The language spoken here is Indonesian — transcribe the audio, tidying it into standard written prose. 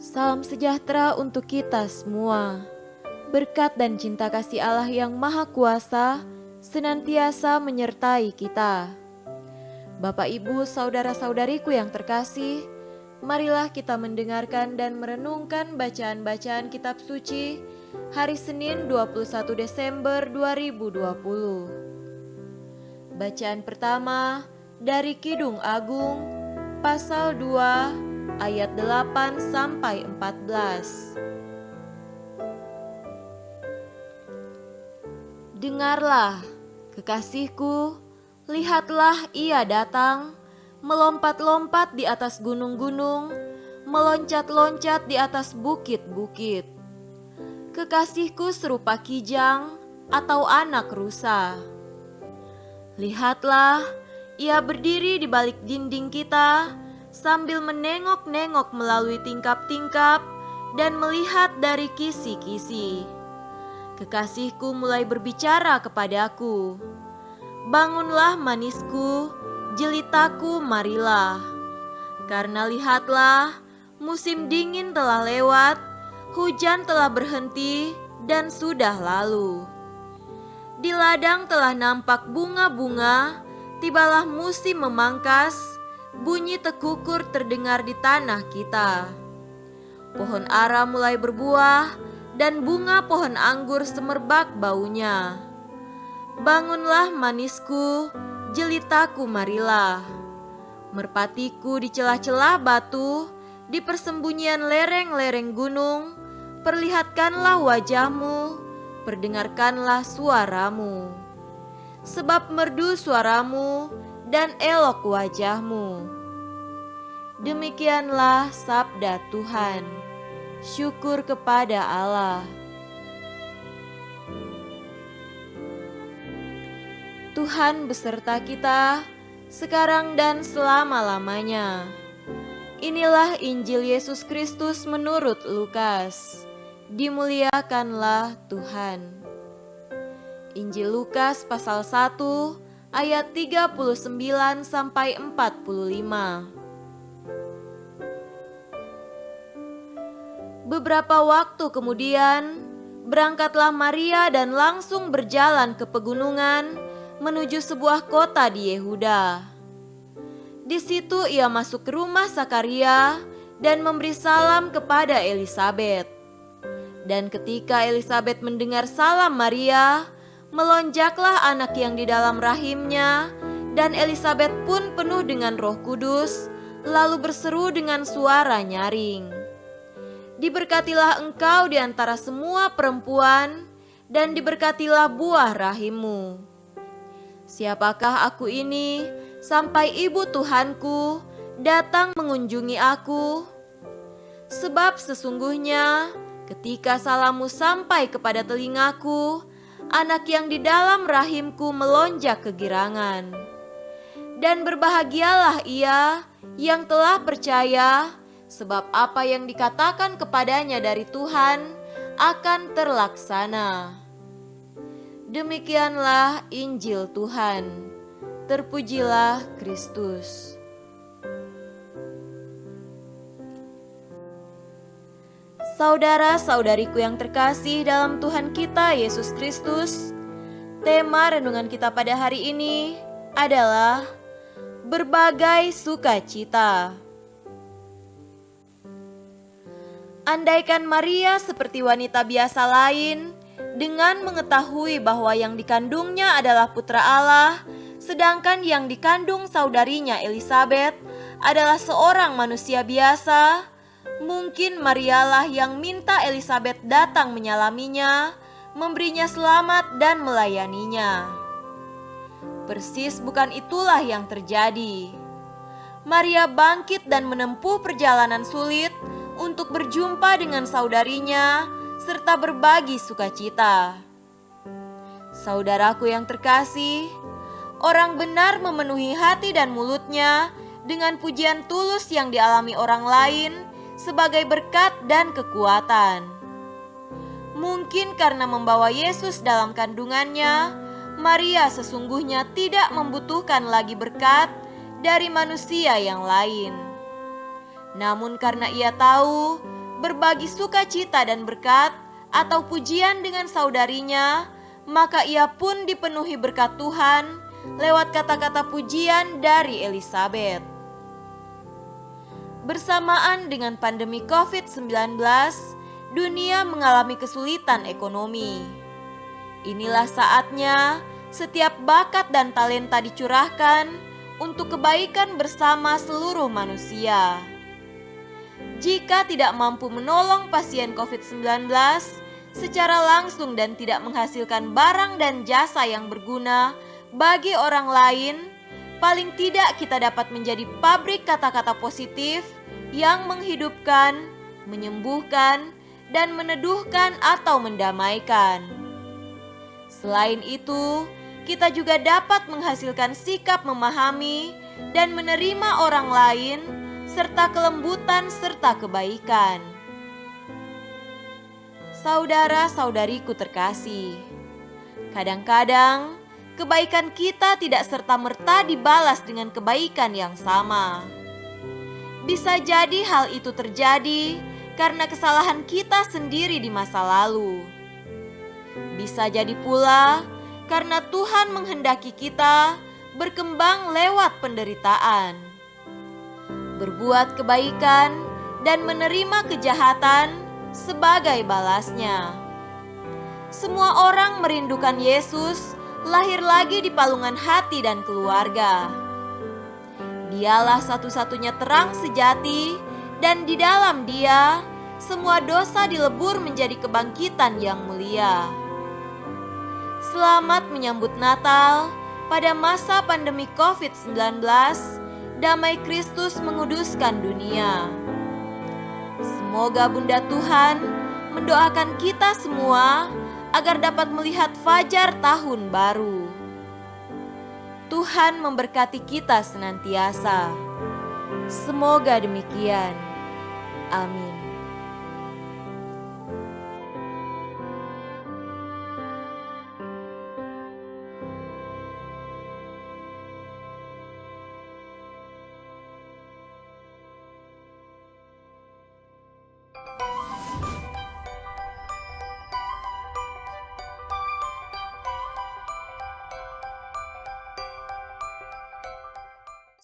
Salam sejahtera untuk kita semua. Berkat dan cinta kasih Allah yang Maha Kuasa senantiasa menyertai kita. Bapak, Ibu, saudara-saudariku yang terkasih, marilah kita mendengarkan dan merenungkan bacaan-bacaan kitab suci hari Senin 21 Desember 2020. Bacaan pertama dari Kidung Agung, pasal 2, ayat 8 sampai 14. Dengarlah, kekasihku, lihatlah ia datang, melompat-lompat di atas gunung-gunung, meloncat-loncat di atas bukit-bukit. Kekasihku serupa kijang atau anak rusa. Lihatlah, ia berdiri di balik dinding kita, sambil menengok-nengok melalui tingkap-tingkap dan melihat dari kisi-kisi. Kekasihku mulai berbicara kepadaku, "Bangunlah manisku, jelitaku, marilah. Karena lihatlah, musim dingin telah lewat, hujan telah berhenti dan sudah lalu. Di ladang telah nampak bunga-bunga, tibalah musim memangkas, bunyi tekukur terdengar di tanah kita. Pohon ara mulai berbuah, dan bunga pohon anggur semerbak baunya. Bangunlah manisku, jelitaku, marilah. Merpatiku di celah-celah batu, di persembunyian lereng-lereng gunung, perlihatkanlah wajahmu, perdengarkanlah suaramu. Sebab merdu suaramu dan elok wajahmu." Demikianlah sabda Tuhan. Syukur kepada Allah. Tuhan beserta kita sekarang dan selama-lamanya. Inilah Injil Yesus Kristus menurut Lukas. Dimuliakanlah Tuhan. Injil Lukas pasal 1 ayat 39 sampai 45. Beberapa waktu kemudian, berangkatlah Maria dan langsung berjalan ke pegunungan menuju sebuah kota di Yehuda. Di situ ia masuk ke rumah Sakaria dan memberi salam kepada Elisabet. Dan ketika Elisabet mendengar salam Maria, melonjaklah anak yang di dalam rahimnya, dan Elisabet pun penuh dengan Roh Kudus, lalu berseru dengan suara nyaring, "Diberkatilah engkau di antara semua perempuan, dan diberkatilah buah rahimmu. Siapakah aku ini, sampai ibu Tuhanku datang mengunjungi aku? Sebab sesungguhnya ketika salammu sampai kepada telingaku, anak yang di dalam rahimku melonjak kegirangan. Dan berbahagialah ia yang telah percaya, sebab apa yang dikatakan kepadanya dari Tuhan akan terlaksana." Demikianlah Injil Tuhan. Terpujilah Kristus. Saudara-saudariku yang terkasih dalam Tuhan kita Yesus Kristus, tema renungan kita pada hari ini adalah berbagai sukacita. Andaikan Maria seperti wanita biasa lain, dengan mengetahui bahwa yang dikandungnya adalah putra Allah, sedangkan yang dikandung saudarinya Elisabet adalah seorang manusia biasa, mungkin Marialah yang minta Elisabet datang menyalaminya, memberinya selamat dan melayaninya. Persis bukan itulah yang terjadi. Maria bangkit dan menempuh perjalanan sulit untuk berjumpa dengan saudarinya serta berbagi sukacita. Saudaraku yang terkasih, orang benar memenuhi hati dan mulutnya dengan pujian tulus yang dialami orang lain sebagai berkat dan kekuatan. Mungkin karena membawa Yesus dalam kandungannya, Maria sesungguhnya tidak membutuhkan lagi berkat dari manusia yang lain. Namun karena ia tahu berbagi sukacita dan berkat atau pujian dengan saudarinya, maka ia pun dipenuhi berkat Tuhan lewat kata-kata pujian dari Elisabet. Bersamaan dengan pandemi COVID-19, dunia mengalami kesulitan ekonomi. Inilah saatnya setiap bakat dan talenta dicurahkan untuk kebaikan bersama seluruh manusia. Jika tidak mampu menolong pasien COVID-19 secara langsung dan tidak menghasilkan barang dan jasa yang berguna bagi orang lain, paling tidak kita dapat menjadi pabrik kata-kata positif yang menghidupkan, menyembuhkan, dan meneduhkan atau mendamaikan. Selain itu, kita juga dapat menghasilkan sikap memahami dan menerima orang lain, serta kelembutan serta kebaikan. Saudara-saudariku terkasih, kadang-kadang kebaikan kita tidak serta-merta dibalas dengan kebaikan yang sama. Bisa jadi hal itu terjadi karena kesalahan kita sendiri di masa lalu. Bisa jadi pula karena Tuhan menghendaki kita berkembang lewat penderitaan. Berbuat kebaikan dan menerima kejahatan sebagai balasnya. Semua orang merindukan Yesus lahir lagi di palungan hati dan keluarga. Dialah satu-satunya terang sejati, dan di dalam Dia semua dosa dilebur menjadi kebangkitan yang mulia. Selamat menyambut Natal pada masa pandemi COVID-19. Damai Kristus menguduskan dunia. Semoga Bunda Tuhan mendoakan kita semua agar dapat melihat fajar tahun baru. Tuhan memberkati kita senantiasa. Semoga demikian. Amin.